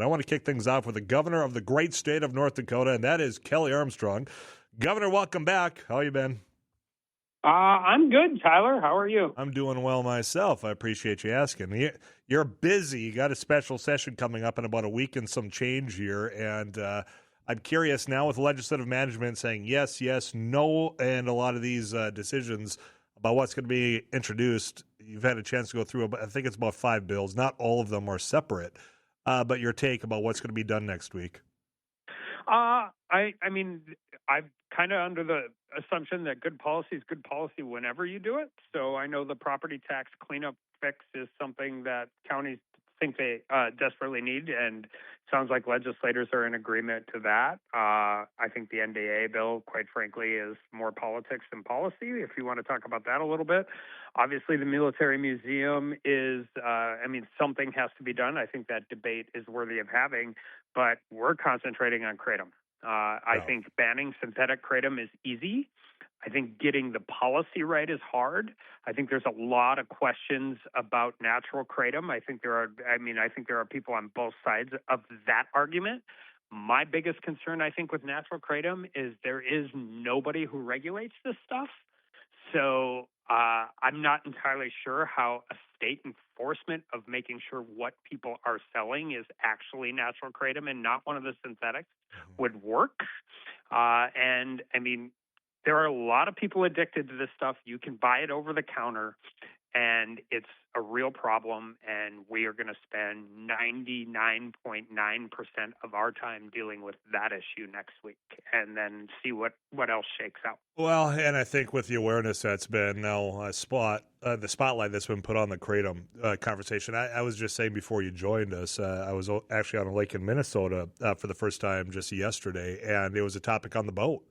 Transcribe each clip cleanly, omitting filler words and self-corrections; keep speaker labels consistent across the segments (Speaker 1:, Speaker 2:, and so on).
Speaker 1: I want to kick things off with the governor of the great state of North Dakota, and that is Kelly Armstrong. Governor, welcome back. How you been?
Speaker 2: I'm good, Tyler. How are you?
Speaker 1: I'm doing well myself. I appreciate you asking. You're busy. You got a special session coming up in about a week and some change here, and I'm curious now with legislative management saying yes, yes, no, and a lot of these decisions about what's going to be introduced. You've had a chance to go through, I think it's about 5 bills. Not all of them are separate. But your take about what's going to be done next week?
Speaker 2: I mean, I'm kind of under the assumption that good policy is good policy whenever you do it. So I know the property tax cleanup fix is something that counties think they desperately need, and sounds like legislators are in agreement to that. I think the NDA bill, quite frankly, is more politics than policy, if you want to talk about that a little bit. Obviously, the military museum is, something has to be done. I think that debate is worthy of having, but we're concentrating on kratom. I think banning synthetic kratom is easy. I think getting the policy right is hard. I think there's a lot of questions about natural kratom. I think there are people on both sides of that argument. My biggest concern, I think, with natural kratom is there is nobody who regulates this stuff. So I'm not entirely sure how a state enforcement of making sure what people are selling is actually natural kratom and not one of the synthetics would work. There are a lot of people addicted to this stuff. You can buy it over the counter, and it's a real problem, and we are going to spend 99.9% of our time dealing with that issue next week and then see what else shakes out.
Speaker 1: Well, and I think with the awareness that's been now the spotlight that's been put on the kratom conversation, I was just saying before you joined us, I was actually on a lake in Minnesota for the first time just yesterday, and it was a topic on the boat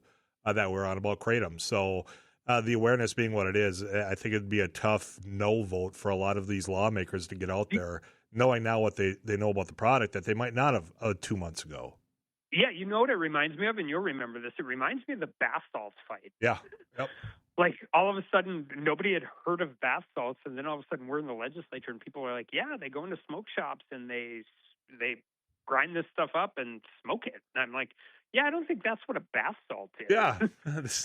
Speaker 1: that we're on about kratom. So the awareness being what it is, I think it'd be a tough no vote for a lot of these lawmakers to get out there, knowing now what they know about the product that they might not have 2 months ago.
Speaker 2: Yeah, you know what it reminds me of, and you'll remember this. It reminds me of the bath salts fight.
Speaker 1: Yeah. Yep.
Speaker 2: Like, all of a sudden, nobody had heard of bath salts, and then all of a sudden we're in the legislature, and people are like, yeah, they go into smoke shops, and they grind this stuff up and smoke it. And I'm like, yeah, I don't think that's what a bath salt is.
Speaker 1: Yeah.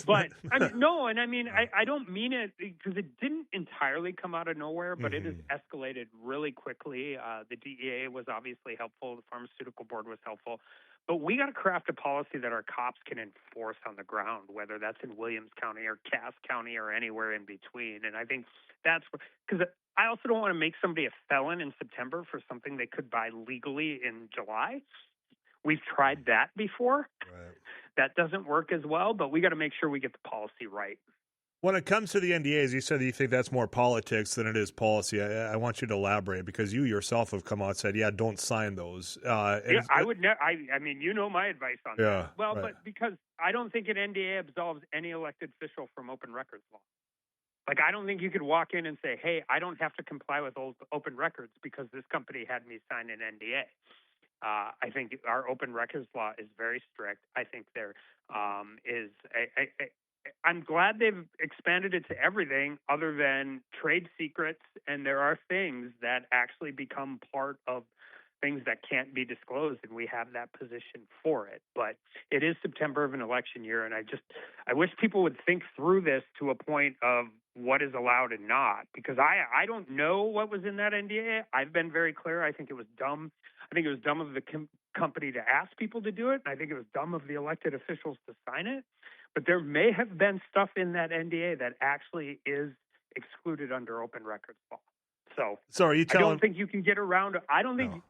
Speaker 2: But, I don't mean it because it didn't entirely come out of nowhere, but it has escalated really quickly. The DEA was obviously helpful. The Pharmaceutical Board was helpful. But we got to craft a policy that our cops can enforce on the ground, whether that's in Williams County or Cass County or anywhere in between. And I think that's because I also don't want to make somebody a felon in September for something they could buy legally in July. We've tried that before.
Speaker 1: Right.
Speaker 2: That doesn't work as well, but we got to make sure we get the policy right.
Speaker 1: When it comes to the NDAs, you said that you think that's more politics than it is policy. I want you to elaborate because you yourself have come out and said, yeah, don't sign those.
Speaker 2: I would never. You know my advice on that. Well,
Speaker 1: right.
Speaker 2: But because I don't think an NDA absolves any elected official from open records law. Like, I don't think you could walk in and say, hey, I don't have to comply with open records because this company had me sign an NDA. I think our open records law is very strict. I think there is I'm glad they've expanded it to everything other than trade secrets, and there are things that actually become part of things that can't be disclosed, and we have that position for it. But it is September of an election year, and I wish people would think through this to a point of what is allowed and not, because I don't know what was in that NDA. I've been very clear. I think it was dumb. I think it was dumb of the company to ask people to do it. And I think it was dumb of the elected officials to sign it. But there may have been stuff in that NDA that actually is excluded under open records law. So
Speaker 1: are you telling?
Speaker 2: I don't think you can get around. I don't think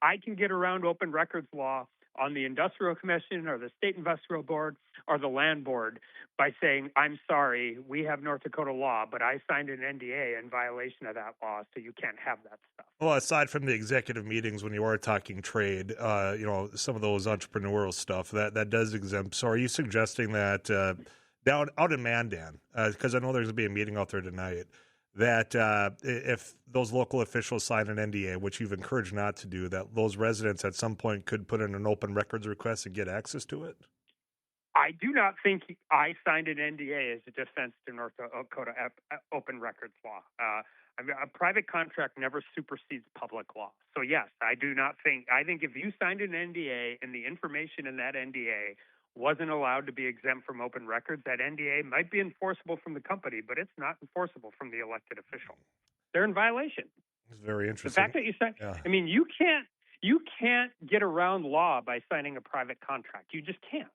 Speaker 2: I can get around open records law on the Industrial Commission or the State Industrial Board or the Land Board by saying, I'm sorry, we have North Dakota law, but I signed an NDA in violation of that law, so you can't have that stuff.
Speaker 1: Well, aside from the executive meetings when you are talking trade, some of those entrepreneurial stuff, that does exempt. So are you suggesting that out in Mandan, because I know there's going to be a meeting out there tonight, that if those local officials sign an NDA, which you've encouraged not to do, that those residents at some point could put in an open records request and get access to it?
Speaker 2: I do not think I signed an NDA as a defense to North Dakota open records law. I mean, a private contract never supersedes public law. So yes, I do not think. I think if you signed an NDA and the information in that NDA wasn't allowed to be exempt from open records, that NDA might be enforceable from the company, but it's not enforceable from the elected official. They're in violation.
Speaker 1: It's very
Speaker 2: The
Speaker 1: interesting.
Speaker 2: fact that you sign,
Speaker 1: Yeah.
Speaker 2: I mean, you can't get around law by signing a private contract. You just can't.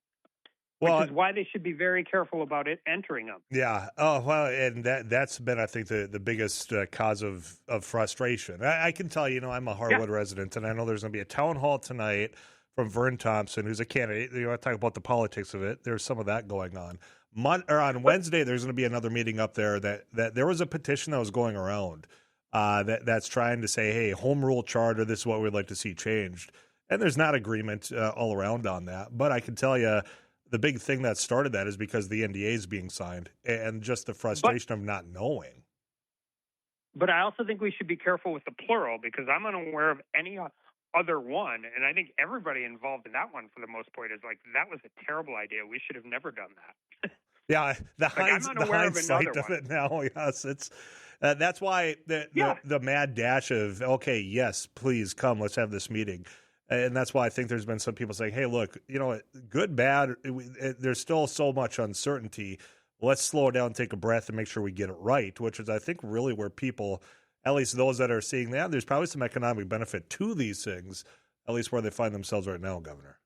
Speaker 2: Which
Speaker 1: Well,
Speaker 2: is why they should be very careful about it entering them.
Speaker 1: yeah. Oh, well, and that's been, I think, the biggest cause of frustration. I can tell you, I'm a Harwood resident, and I know there's going to be a town hall tonight from Vern Thompson, who's a candidate. You want to talk about the politics of it? There's some of that going on. On Wednesday, there's going to be another meeting up there that there was a petition that was going around that's trying to say, hey, home rule charter, this is what we'd like to see changed. And there's not agreement all around on that. But I can tell you, the big thing that started that is because the NDA is being signed and just the frustration of not knowing.
Speaker 2: But I also think we should be careful with the plural because I'm unaware of any other one. And I think everybody involved in that one, for the most part, is like, that was a terrible idea. We should have never done that.
Speaker 1: Yeah, the hindsight of it now, yes. That's why the mad dash of, okay, yes, please come, let's have this meeting. And that's why I think there's been some people saying, hey, look, good, bad, there's still so much uncertainty. Let's slow down, take a breath, and make sure we get it right, which is, I think, really where people, at least those that are seeing that, there's probably some economic benefit to these things, at least where they find themselves right now, Governor.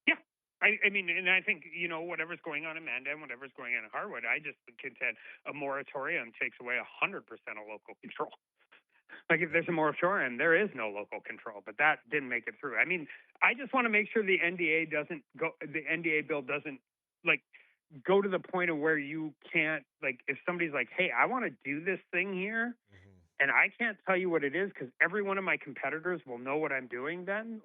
Speaker 2: Yeah. I mean, and I think, whatever's going on in Mandan, whatever's going on in Harwood, I just contend a moratorium takes away 100% of local control. Like, if there's a moratorium, there is no local control, but that didn't make it through. I mean, I just want to make sure the NDA bill doesn't go to the point of where you can't, if somebody's like, hey, I want to do this thing here, and I can't tell you what it is because every one of my competitors will know what I'm doing then.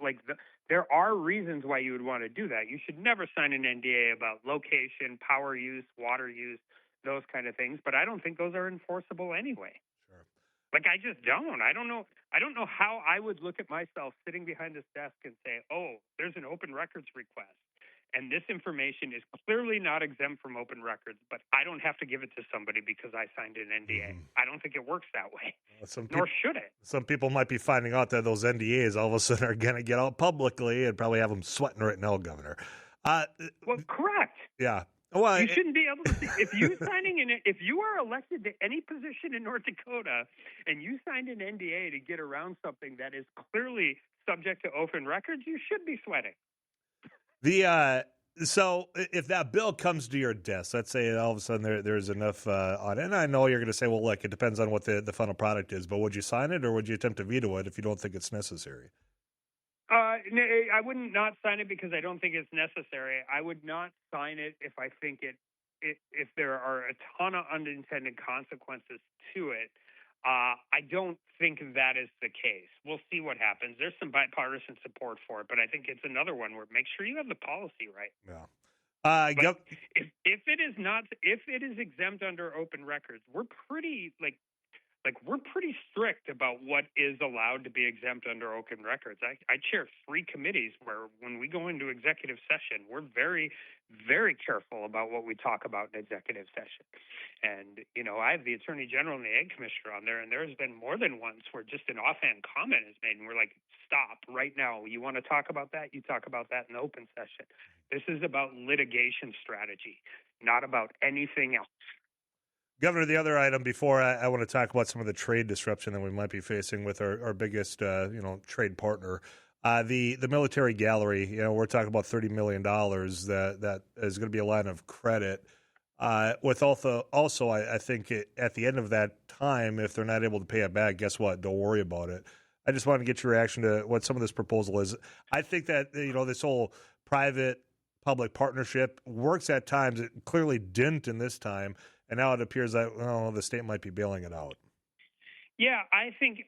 Speaker 2: There are reasons why you would want to do that. You should never sign an NDA about location, power use, water use, those kind of things, but I don't think those are enforceable anyway. I just don't. I don't know how I would look at myself sitting behind this desk and say, oh, there's an open records request. And this information is clearly not exempt from open records, but I don't have to give it to somebody because I signed an NDA. I don't think it works that way, nor should it.
Speaker 1: Some people might be finding out that those NDAs all of a sudden are going to get out publicly and probably have them sweating right now, Governor.
Speaker 2: Well, correct.
Speaker 1: Yeah. Well,
Speaker 2: you shouldn't be able to see if you are elected to any position in North Dakota and you signed an NDA to get around something that is clearly subject to open records, you should be sweating.
Speaker 1: So if that bill comes to your desk, let's say all of a sudden there's enough on it, and I know you're going to say, well, look, it depends on what the final product is, but would you sign it or would you attempt to veto it if you don't think it's necessary?
Speaker 2: I wouldn't not sign it because I don't think it's necessary. I would not sign it if I think if there are a ton of unintended consequences to it. I don't think that is the case. We'll see what happens. There's some bipartisan support for it, but I think it's another one where make sure you have the policy right.
Speaker 1: Yeah.
Speaker 2: If it is exempt under open records, we're pretty strict about what is allowed to be exempt under open records. I chair 3 committees where when we go into executive session, we're very, very careful about what we talk about in executive session. And, I have the Attorney General and the Ag Commissioner on there, and there's been more than once where just an offhand comment is made, and we're like, stop right now. You want to talk about that? You talk about that in open session. This is about litigation strategy, not about anything else.
Speaker 1: Governor, the other item before I want to talk about some of the trade disruption that we might be facing with our biggest, trade partner, the military gallery. We're talking about $30 million that is going to be a line of credit. With also, I think at the end of that time, if they're not able to pay it back, guess what? Don't worry about it. I just wanted to get your reaction to what some of this proposal is. I think that this whole private-public partnership works at times. It clearly didn't in this time. And now it appears that the state might be bailing it out.
Speaker 2: Yeah, I think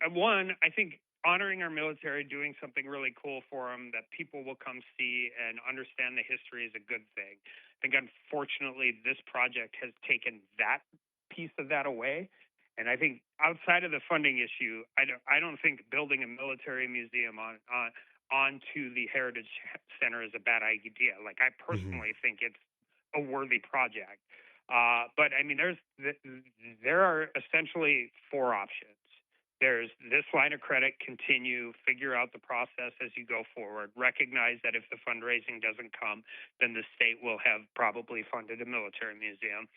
Speaker 2: honoring our military, doing something really cool for them that people will come see and understand the history is a good thing. I think, unfortunately, this project has taken that piece of that away. And I think outside of the funding issue, I don't think building a military museum onto the Heritage Center is a bad idea. I personally think it's a worthy project. But I mean, there are essentially four options. There's this line of credit, continue, figure out the process as you go forward, recognize that if the fundraising doesn't come, then the state will have probably funded a military museum.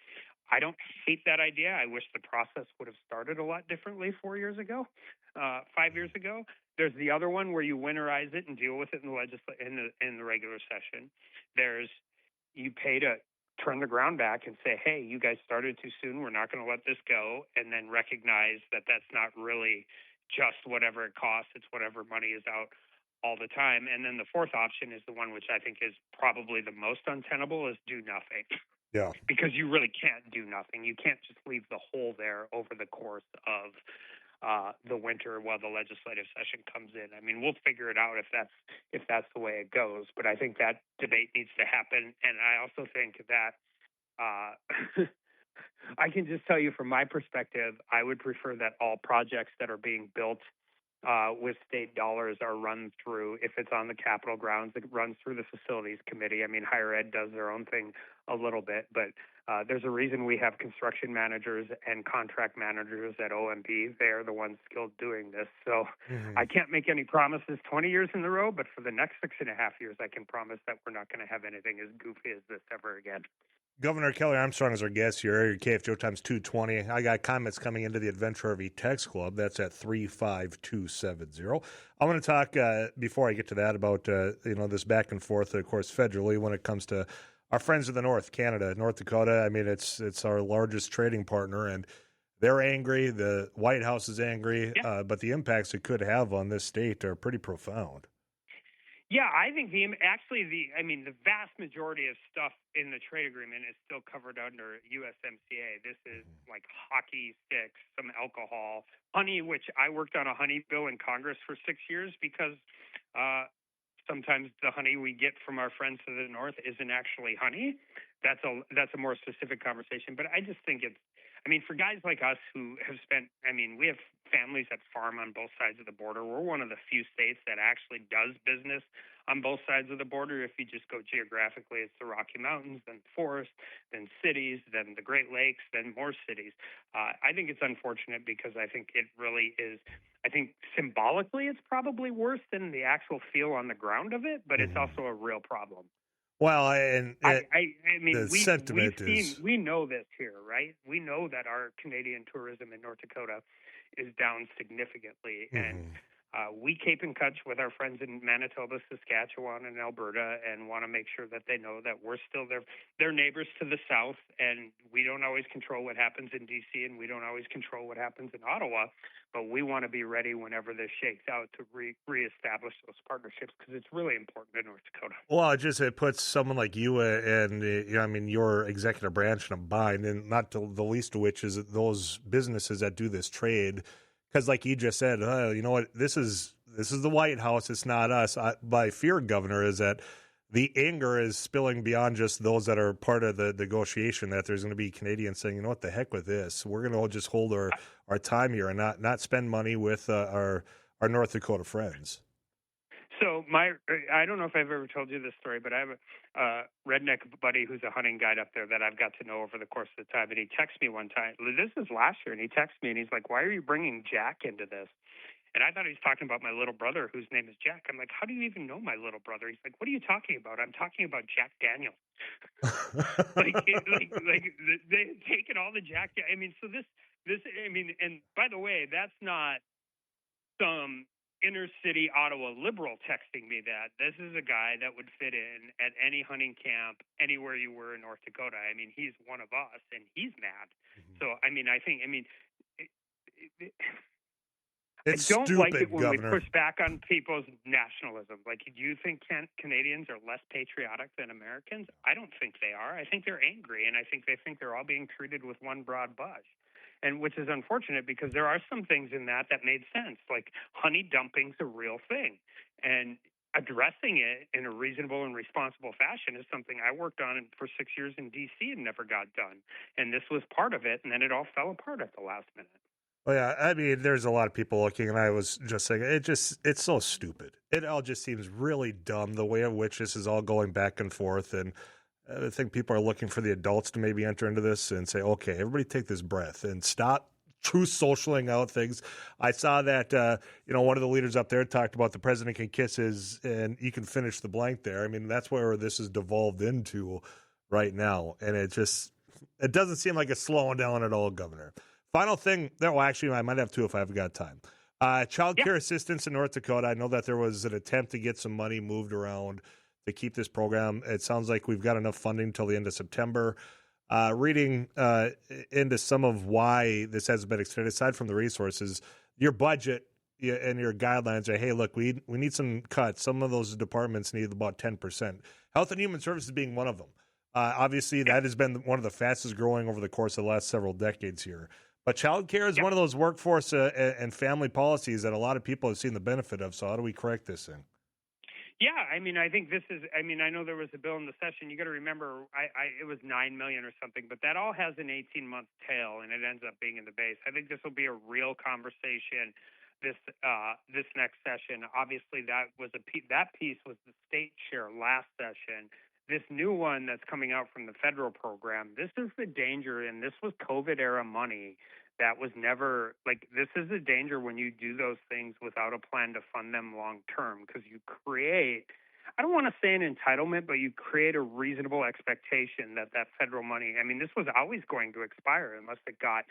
Speaker 2: I don't hate that idea. I wish the process would have started a lot differently 4 years ago, 5 years ago. There's the other one where you winterize it and deal with it in the regular session. There's you pay to turn the ground back and say, hey, you guys started too soon. We're not going to let this go. And then recognize that that's not really just whatever it costs. It's whatever money is out all the time. And then the fourth option is the one which I think is probably the most untenable, is do nothing.
Speaker 1: Yeah.
Speaker 2: Because you really can't do nothing. You can't just leave the hole there over the course of the winter while the legislative session comes in. I mean, we'll figure it out if that's the way it goes. But I think that debate needs to happen. And I also think that I can just tell you from my perspective, I would prefer that all projects that are being built with state dollars are run through, if it's on the Capitol grounds, it runs through the facilities committee. I mean, higher ed does their own thing a little bit, but there's a reason we have construction managers and contract managers at OMB. They're the ones skilled doing this. So I can't make any promises 20 years in a row, but for the next 6.5 years, I can promise that we're not going to have anything as goofy as this ever again. Governor
Speaker 1: Tyler Armstrong is our guest here. Area KFJO times 220. I got comments coming into the Adventure RV Text Club. That's at 35270. I want to talk before I get to that about this back and forth, of course, federally when it comes to our friends of the North, Canada, North Dakota. I mean, it's our largest trading partner, and they're angry. The White House is angry, but the impacts it could have on this state are pretty profound.
Speaker 2: Yeah, I think the vast majority of stuff in the trade agreement is still covered under USMCA. This is like hockey sticks, some alcohol, honey, which I worked on a honey bill in Congress for 6 years because sometimes the honey we get from our friends to the north isn't actually honey. That's a more specific conversation. But I just think for guys like us who have we have families that farm on both sides of the border. We're one of the few states that actually does business on both sides of the border. If you just go geographically, it's the Rocky Mountains, then forest, then cities, then the Great Lakes, then more cities. I think it's unfortunate because I think it really is. I think symbolically it's probably worse than the actual feel on the ground of it, but it's also a real problem.
Speaker 1: Well, and
Speaker 2: we know this here, right? We know that our Canadian tourism in North Dakota is down significantly, and we keep in touch with our friends in Manitoba, Saskatchewan, and Alberta, and want to make sure that they know that we're still their neighbors to the south, and we don't always control what happens in D.C., and we don't always control what happens in Ottawa, but we want to be ready whenever this shakes out to reestablish those partnerships because it's really important in North Dakota.
Speaker 1: Well, it puts someone like you and your executive branch in a bind, and not the least of which is those businesses that do this trade. Because, like you just said, you know what? This is the White House. It's not us. My fear, Governor, is that the anger is spilling beyond just those that are part of the negotiation. That there's going to be Canadians saying, you know what, the heck with this. We're going to just hold our time here and not spend money with our North Dakota friends.
Speaker 2: So I don't know if I've ever told you this story, but I have a redneck buddy who's a hunting guide up there that I've got to know over the course of the time. And he texted me one time. This is last year, and he texted me and he's like, "Why are you bringing Jack into this?" And I thought he was talking about my little brother, whose name is Jack. I'm like, "How do you even know my little brother?" He's like, "What are you talking about?" I'm talking about Jack Daniels. like they've taken all the Jack. So this. And by the way, that's not some inner city Ottawa liberal texting me that. This is a guy that would fit in at any hunting camp anywhere you were in North Dakota. He's one of us, and he's mad. So, I don't
Speaker 1: stupid,
Speaker 2: like it when
Speaker 1: Governor.
Speaker 2: we push back on people's nationalism. Like, do you think Canadians are less patriotic than Americans? I don't think they are. I think they're angry, and I think they think they're all being treated with one broad brush. And which is unfortunate because there are some things in that made sense, like honey dumping's a real thing. And addressing it in a reasonable and responsible fashion is something I worked on for 6 years in D.C. and never got done. And this was part of it, and then it all fell apart at the last minute.
Speaker 1: Well, yeah, there's a lot of people looking, and I was just saying, it's so stupid. It all just seems really dumb, the way in which this is all going back and forth. And I think people are looking for the adults to maybe enter into this and say, okay, everybody take this breath and stop true socialing out things. I saw that, one of the leaders up there talked about the president can kiss his, and you can finish the blank there. I mean, that's where this is devolved into right now. And it doesn't seem like it's slowing down at all, Governor. Final thing, well, actually, I might have two if I've got time. Child care assistance in North Dakota. I know that there was an attempt to get some money moved around to keep this program. It sounds like we've got enough funding till the end of September. Reading into some of why this hasn't been extended, aside from the resources, your budget and your guidelines are, hey, look, we need some cuts. Some of those departments need about 10%. Health and Human Services being one of them. Obviously, that has been one of the fastest growing over the course of the last several decades here. But child care is one of those workforce and family policies that a lot of people have seen the benefit of. So how do we correct this thing?
Speaker 2: Yeah, I mean, I think this is. I mean, I know there was a bill in the session. You got to remember, it was $9 million or something, but that all has an 18-month tail, and it ends up being in the base. I think this will be a real conversation this next session. Obviously, that piece was the state share last session. This new one that's coming out from the federal program. This is the danger, and this was COVID era money. That was never this is a danger when you do those things without a plan to fund them long term, because you create, I don't want to say an entitlement, but you create a reasonable expectation that federal money, I mean, this was always going to expire unless it got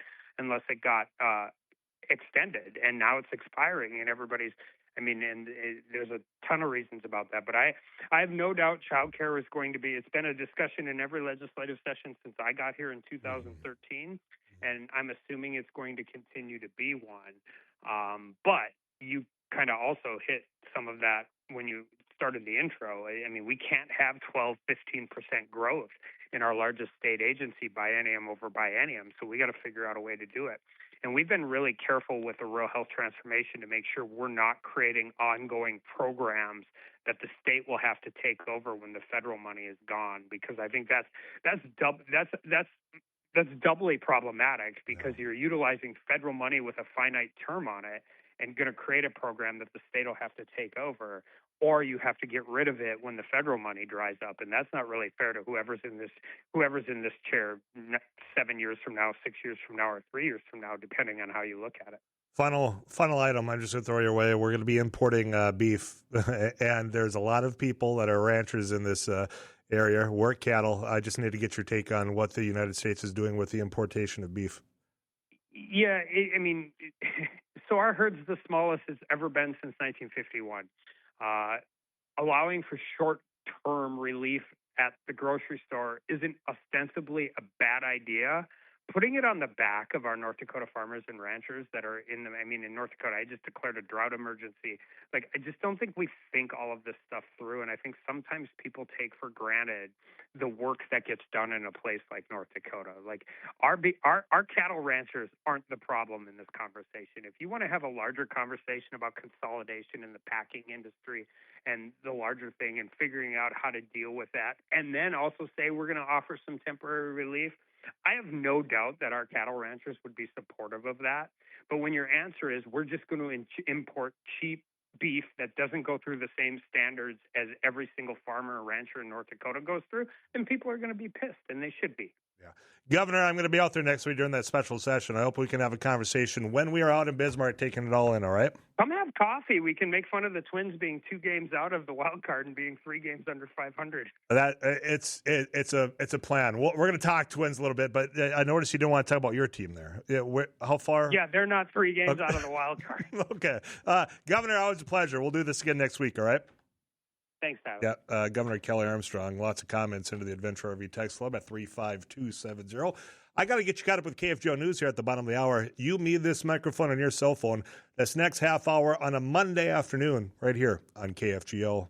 Speaker 2: extended, and now it's expiring, and everybody's, there's a ton of reasons about that, but I have no doubt child care is going to be, it's been a discussion in every legislative session since I got here in 2013. And I'm assuming it's going to continue to be one. But you kind of also hit some of that when you started the intro. I mean, we can't have 12, 15% growth in our largest state agency biennium over biennium. So we got to figure out a way to do it. And we've been really careful with the rural health transformation to make sure we're not creating ongoing programs that the state will have to take over when the federal money is gone, because I think that's doubly problematic, because you're utilizing federal money with a finite term on it and going to create a program that the state will have to take over, or you have to get rid of it when the federal money dries up. And that's not really fair to whoever's in this chair 7 years from now, 6 years from now, or 3 years from now, depending on how you look at it.
Speaker 1: Final item I'm just going to throw your way. We're going to be importing beef, and there's a lot of people that are ranchers in this area, work cattle. I just need to get your take on what the United States is doing with the importation of beef.
Speaker 2: Yeah, so our herd's the smallest it's ever been since 1951. Allowing for short-term relief at the grocery store isn't ostensibly a bad idea. Putting it on the back of our North Dakota farmers and ranchers that are in North Dakota, I just declared a drought emergency. I just don't think we think all of this stuff through. And I think sometimes people take for granted the work that gets done in a place like North Dakota. Our cattle ranchers aren't the problem in this conversation. If you want to have a larger conversation about consolidation in the packing industry and the larger thing and figuring out how to deal with that, and then also say we're going to offer some temporary relief, I have no doubt that our cattle ranchers would be supportive of that. But when your answer is we're just going to import cheap beef that doesn't go through the same standards as every single farmer or rancher in North Dakota goes through, then people are going to be pissed, and they should be.
Speaker 1: Yeah. Governor, I'm going to be out there next week during that special session. I hope we can have a conversation when we are out in Bismarck taking it all in, all right?
Speaker 2: Come have coffee. We can make fun of the Twins being 2 games out of the wild card and being 3 games under 500.
Speaker 1: It's a plan. We're going to talk Twins a little bit, but I noticed you didn't want to talk about your team there. How far?
Speaker 2: Yeah, they're not 3 games out of the wild card.
Speaker 1: Okay. Governor, always a pleasure. We'll do this again next week, all right?
Speaker 2: Thanks, Tyler.
Speaker 1: Yeah, Governor Kelly Armstrong, lots of comments into the Adventure RV text club at 35270. I got to get you caught up with KFGO News here at the bottom of the hour. You need this microphone on your cell phone. This next half hour on a Monday afternoon right here on KFGO.